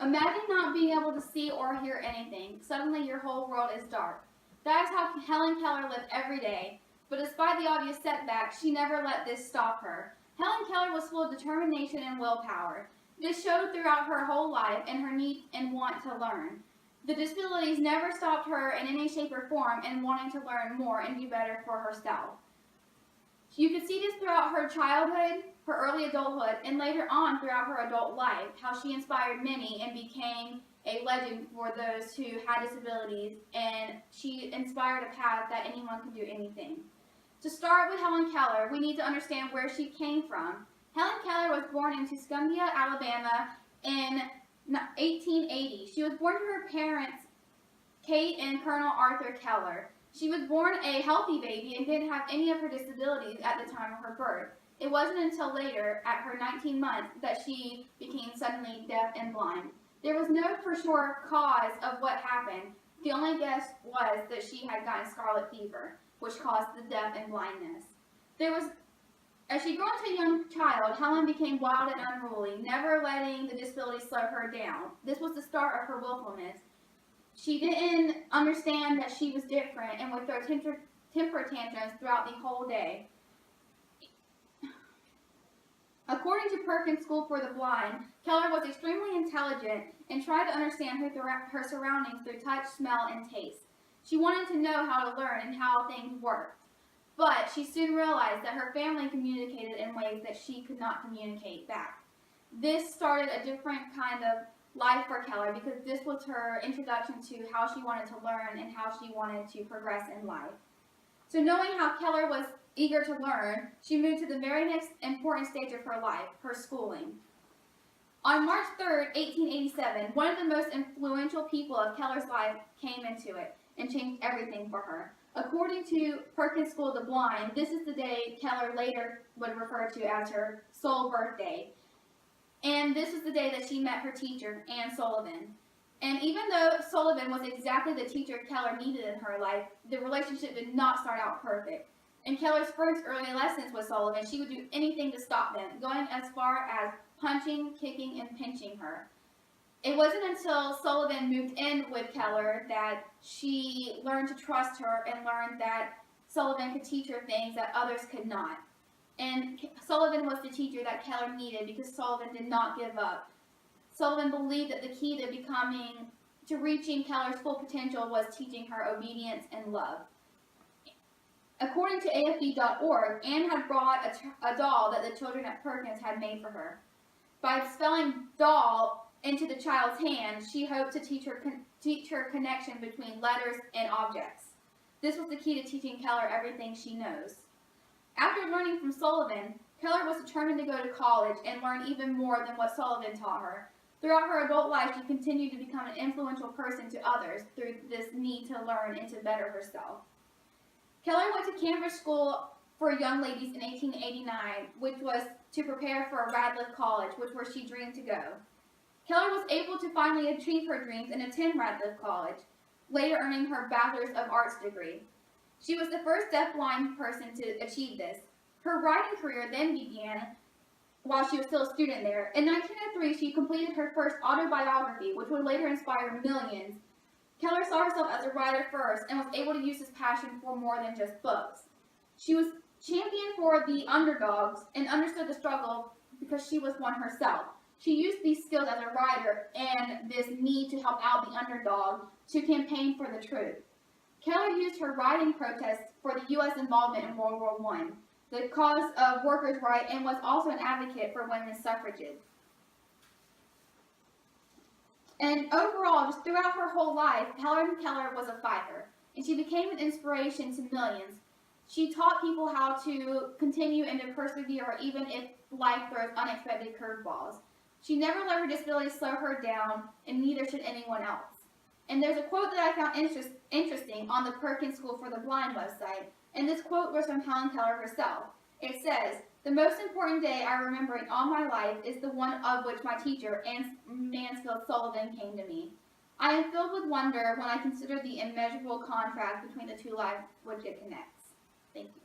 Imagine not being able to see or hear anything. Suddenly your whole world is dark. That is how Helen Keller lived every day. But despite the obvious setbacks, she never let this stop her. Helen Keller was full of determination and willpower. This showed throughout her whole life and her need and want to learn. The disabilities never stopped her in any shape or form in wanting to learn more and do better for herself. You could see this throughout her childhood, her early adulthood, and later on throughout her adult life, how she inspired many and became a legend for those who had disabilities, and she inspired a path that anyone can do anything. To start with Helen Keller, we need to understand where she came from. Helen Keller was born in Tuscumbia, Alabama in 1880. She was born to her parents, Kate and Colonel Arthur Keller. She was born a healthy baby and didn't have any of her disabilities at the time of her birth. It wasn't until later, at her 19 months, that she became suddenly deaf and blind. There was no for sure cause of what happened. The only guess was that she had gotten scarlet fever, which caused the deaf and blindness. As she grew into a young child, Helen became wild and unruly, never letting the disability slow her down. This was the start of her willfulness. She didn't understand that she was different and would throw temper tantrums throughout the whole day. According to Perkins School for the Blind, Keller was extremely intelligent and tried to understand her surroundings through touch, smell, and taste. She wanted to know how to learn and how things worked. But she soon realized that her family communicated in ways that she could not communicate back. This started a different kind of life for Keller because this was her introduction to how she wanted to learn and how she wanted to progress in life. So knowing how Keller was eager to learn, she moved to the very next important stage of her life, her schooling. On March 3rd, 1887, one of the most influential people of Keller's life came into it and changed everything for her. According to Perkins School of the Blind, this is the day Keller later would refer to as her soul birthday. And this is the day that she met her teacher, Anne Sullivan. And even though Sullivan was exactly the teacher Keller needed in her life, the relationship did not start out perfect. In Keller's first early lessons with Sullivan, she would do anything to stop them, going as far as punching, kicking, and pinching her. It wasn't until Sullivan moved in with Keller that she learned to trust her and learned that Sullivan could teach her things that others could not. And Sullivan was the teacher that Keller needed because Sullivan did not give up. Sullivan believed that the key to reaching Keller's full potential was teaching her obedience and love. According to AFB.org, Anne had brought a doll that the children at Perkins had made for her. By spelling doll into the child's hand, she hoped to teach her connection between letters and objects. This was the key to teaching Keller everything she knows. After learning from Sullivan, Keller was determined to go to college and learn even more than what Sullivan taught her. Throughout her adult life, she continued to become an influential person to others through this need to learn and to better herself. Keller went to Cambridge School for Young Ladies in 1889, which was to prepare for Radcliffe College, which where she dreamed to go. Keller was able to finally achieve her dreams and attend Radcliffe College, later earning her Bachelor's of Arts degree. She was the first deaf-blind person to achieve this. Her writing career then began while she was still a student there. In 1903, she completed her first autobiography, which would later inspire millions. Keller saw herself as a writer first and was able to use this passion for more than just books. She was champion for the underdogs and understood the struggle because she was one herself. She used these skills as a writer and this need to help out the underdog to campaign for the truth. Keller used her writing protests for the U.S. involvement in World War I, the cause of workers' rights, and was also an advocate for women's suffrages. And overall, just throughout her whole life, Helen Keller was a fighter, and she became an inspiration to millions. She taught people how to continue and to persevere even if life throws unexpected curveballs. She never let her disability slow her down, and neither should anyone else. And there's a quote that I found interesting on the Perkins School for the Blind website, and this quote was from Helen Keller herself. It says, "The most important day I remember in all my life is the one of which my teacher, Anne Mansfield Sullivan, came to me. I am filled with wonder when I consider the immeasurable contrast between the two lives which it connects." Thank you.